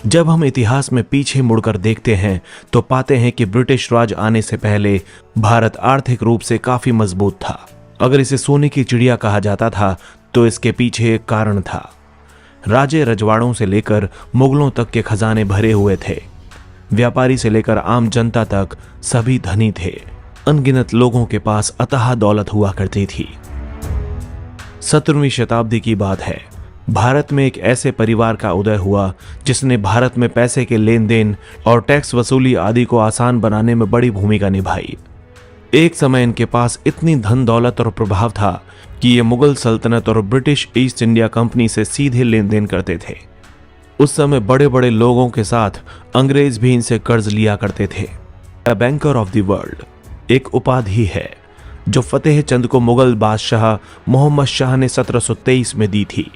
जब हम इतिहास में पीछे मुड़कर देखते हैं तो पाते हैं कि ब्रिटिश राज आने से पहले भारत आर्थिक रूप से काफी मजबूत था। अगर इसे सोने की चिड़िया कहा जाता था तो इसके पीछे एक कारण था। राजे रजवाड़ों से लेकर मुगलों तक के खजाने भरे हुए थे। व्यापारी से लेकर आम जनता तक सभी धनी थे। अनगिनत लोगों के पास अथाह दौलत हुआ करती थी। 17वीं शताब्दी की बात है। भारत में एक ऐसे परिवार का उदय हुआ जिसने भारत में पैसे के लेन देन और टैक्स वसूली आदि को आसान बनाने में बड़ी भूमिका निभाई। एक समय इनके पास इतनी धन दौलत और प्रभाव था कि ये मुगल सल्तनत और ब्रिटिश ईस्ट इंडिया कंपनी से सीधे लेन देन करते थे। उस समय बड़े बड़े लोगों के साथ अंग्रेज भी इनसे कर्ज लिया करते थे। The banker of the world एक उपाधि है जो फतेह चंद को मुगल बादशाह मोहम्मद शाह ने 1723 में दी थी।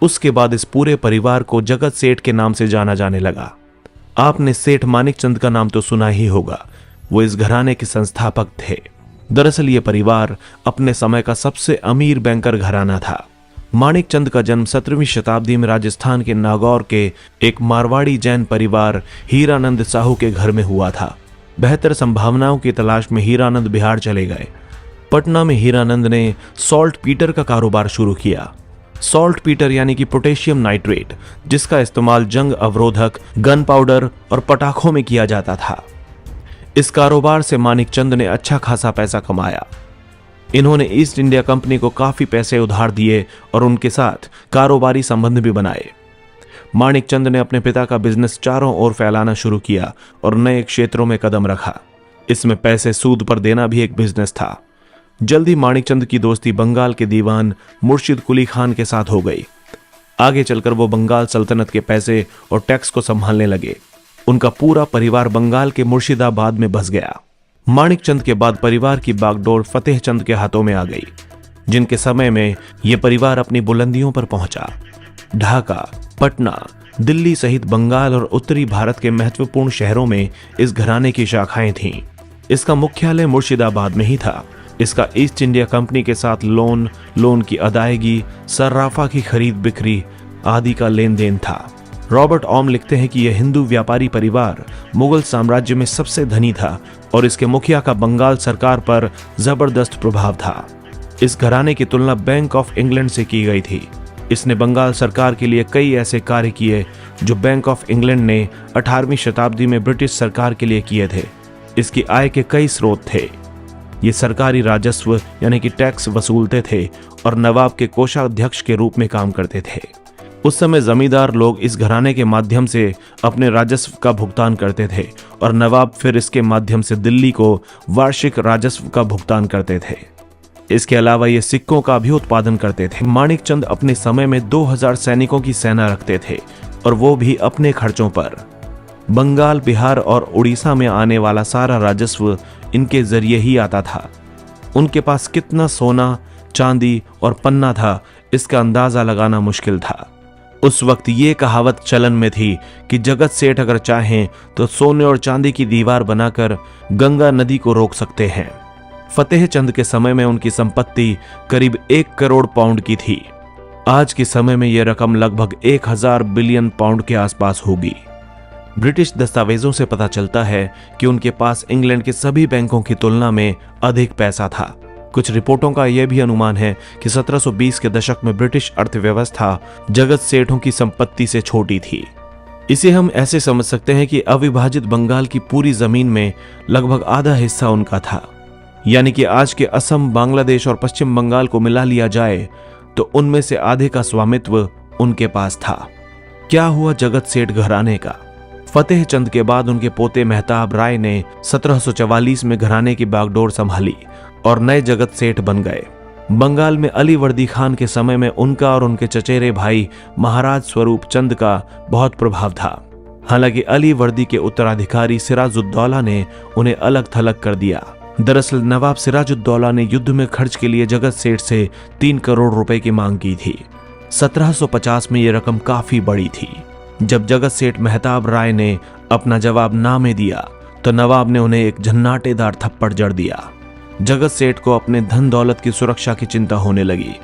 उसके बाद इस पूरे परिवार को जगत सेठ के नाम से जाना जाने लगा। आपने सेठ मानिक चंद का नाम तो सुना ही होगा। वो इस घराने के संस्थापक थे। दरअसल ये परिवार अपने समय का सबसे अमीर बैंकर घराना था। मानिक चंद का जन्म 17वीं शताब्दी में राजस्थान के नागौर के एक मारवाड़ी जैन परिवार हीरानंद साहू के घर में हुआ था। बेहतर संभावनाओं की तलाश में हीरानंद बिहार चले गए। पटना में हीरानंद ने सॉल्ट पीटर का कारोबार शुरू किया। सॉल्ट पीटर यानी कि पोटेशियम नाइट्रेट, जिसका इस्तेमाल जंग अवरोधक, गन पाउडर और पटाखों में किया जाता था। इस कारोबार से मानिक चंद ने अच्छा खासा पैसा कमाया। इन्होंने ईस्ट इंडिया कंपनी को काफी पैसे उधार दिए और उनके साथ कारोबारी संबंध भी बनाए। मानिक चंद ने अपने पिता का बिजनेस चारों ओर फैलाना शुरू किया और नए क्षेत्रों में कदम रखा। इसमें पैसे सूद पर देना भी एक बिजनेस था। जल्दी मानिक चंद की दोस्ती बंगाल के दीवान मुर्शिद कुली खान के साथ हो गई। आगे चलकर वो बंगाल सल्तनत के पैसे और टैक्स को संभालने लगे। उनका पूरा परिवार बंगाल के मुर्शिदाबाद में बस गया। मानिक चंद के बाद परिवार की बागडोर फतेह चंद के हाथों में आ गई, जिनके समय में यह परिवार अपनी बुलंदियों पर पहुंचा। ढाका, पटना, दिल्ली सहित बंगाल और उत्तरी भारत के महत्वपूर्ण शहरों में इस घराने की शाखाएं थीं। इसका मुख्यालय मुर्शिदाबाद में ही था। इसका ईस्ट इंडिया कंपनी के साथ लोन की अदायगी, सर्राफा की खरीद बिक्री आदि का लेन देन था। रॉबर्ट ओम लिखते हैं कि यह हिंदू व्यापारी परिवार मुगल साम्राज्य में सबसे धनी था और इसके मुखिया का बंगाल सरकार पर जबरदस्त प्रभाव था। इस घराने की तुलना बैंक ऑफ इंग्लैंड से की गई थी। इसने बंगाल सरकार के लिए कई ऐसे कार्य किए जो बैंक ऑफ इंग्लैंड ने 18वीं शताब्दी में ब्रिटिश सरकार के लिए किए थे। इसकी आय के कई स्रोत थे। ये सरकारी राजस्व यानी कि टैक्स वसूलते थे और नवाब के कोषाध्यक्ष के रूप में काम करते थे। उस समय जमींदार लोग इस घराने के माध्यम से अपने राजस्व का भुगतान करते थे और नवाब फिर इसके माध्यम से दिल्ली को वार्षिक राजस्व का भुगतान करते थे। इसके अलावा ये सिक्कों का भी उत्पादन करते थे। मानिक चंद अपने समय में 2000 सैनिकों की सेना रखते थे और वो भी अपने खर्चों पर। बंगाल, बिहार और उड़ीसा में आने वाला सारा राजस्व इनके जरिए ही आता था। उनके पास कितना सोना, चांदी और पन्ना था, इसका अंदाजा लगाना मुश्किल था। उस वक्त ये कहावत चलन में थी कि जगत सेठ अगर चाहें तो सोने और चांदी की दीवार बनाकर गंगा नदी को रोक सकते हैं। फतेह चंद के समय में उनकी संपत्ति करीब 1 करोड़ पाउंड की थी। आज के समय में यह रकम लगभग 1000 बिलियन पाउंड के आसपास होगी। ब्रिटिश दस्तावेजों से पता चलता है कि उनके पास इंग्लैंड के सभी बैंकों की तुलना में अधिक पैसा था। कुछ रिपोर्टों का यह भी अनुमान है कि 1720 के दशक में ब्रिटिश अर्थव्यवस्था जगत सेठों की संपत्ति से छोटी थी। इसे हम ऐसे समझ सकते हैं कि अविभाजित बंगाल की पूरी जमीन में लगभग आधा हिस्सा उनका था। यानी कि आज के असम, बांग्लादेश और पश्चिम बंगाल को मिला लिया जाए तो उनमें से आधे का स्वामित्व उनके पास था। क्या हुआ जगत सेठ घराने का? फतेह चंद के बाद उनके पोते मेहताब राय ने 1744 में घराने की बागडोर संभाली और नए जगत सेठ बन गए। बंगाल में अली वर्दी खान के समय में उनका और उनके चचेरे भाई महाराज स्वरूप चंद का बहुत प्रभाव था। हालांकि अली वर्दी के उत्तराधिकारी सिराजुद्दौला ने उन्हें अलग थलग कर दिया। दरअसल नवाब सिराजुद्दौला ने युद्ध में खर्च के लिए जगत सेठ से 3 करोड़ रुपए की मांग की थी। 1750 में यह रकम काफी बड़ी थी। जब जगत सेठ मेहताब राय ने अपना जवाब ना में दिया तो नवाब ने उन्हें एक झन्नाटेदार थप्पड़ जड़ दिया। जगत सेठ को अपने धन दौलत की सुरक्षा की चिंता होने लगी।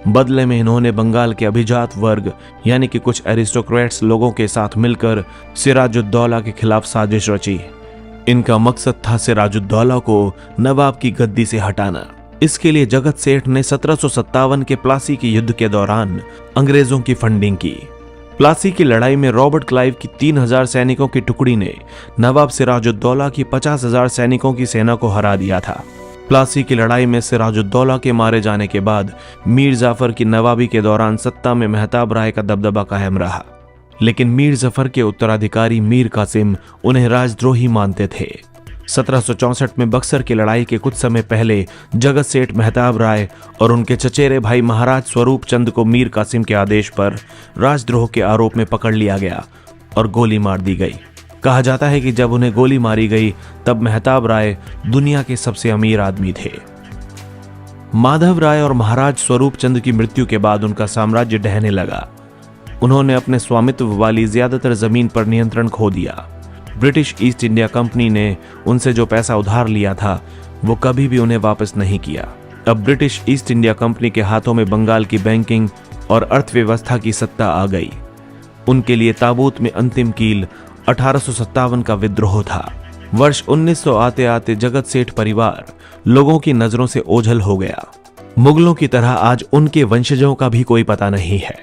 बदले में इन्होंने बंगाल के अभिजात वर्ग यानी कि कुछ एरिस्टोक्रेट्स लोगों के साथ मिलकर सिराजुद्दौला के खिलाफ साजिश रची। इनका मकसद था सिराजुद्दौला को नवाब की गद्दी से हटाना। इसके लिए जगत सेठ ने 1757 के प्लासी के युद्ध के दौरान अंग्रेजों की फंडिंग की। प्लासी की लड़ाई में रॉबर्ट क्लाइव की 3000 सैनिकों की टुकड़ी ने नवाब सिराजुद्दौला की 50,000 सैनिकों की सेना को हरा दिया था। प्लासी की लड़ाई में सिराजुद्दौला के मारे जाने के बाद मीर जाफर की नवाबी के दौरान सत्ता में मेहताब राय का दबदबा कायम रहा, लेकिन मीर जफर के उत्तराधिकारी मीर कासिम उन्हें राजद्रोही मानते थे। 1764 में बक्सर की लड़ाई के कुछ समय पहले जगत सेठ मेहताब राय और उनके चचेरे भाई महाराज स्वरूप चंद को मीर कासिम के आदेश पर राजद्रोह के आरोप में पकड़ लिया गया और गोली मार दी गई। कहा जाता है कि जब उन्हें गोली मारी गई तब मेहताब राय दुनिया के सबसे अमीर आदमी थे। माधव राय और महाराज स्वरूप चंद की मृत्यु के बाद उनका साम्राज्य ढहने लगा। उन्होंने अपने स्वामित्व वाली ज्यादातर जमीन पर नियंत्रण खो दिया। ब्रिटिश ईस्ट इंडिया कंपनी ने उनसे जो पैसा उधार लिया था वो कभी भी उन्हें वापस नहीं किया। अब ब्रिटिश ईस्ट इंडिया कंपनी के हाथों में बंगाल की बैंकिंग और अर्थव्यवस्था की सत्ता आ गई। उनके लिए ताबूत में अंतिम कील 1857 का विद्रोह था। वर्ष 1900 आते आते जगत सेठ परिवार लोगों की नजरों से ओझल हो गया। मुगलों की तरह आज उनके वंशजों का भी कोई पता नहीं है।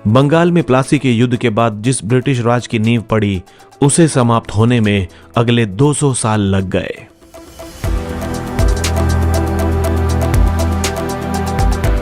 बंगाल में प्लासी के युद्ध के बाद जिस ब्रिटिश राज की नींव पड़ी उसे समाप्त होने में अगले 200 साल लग गए।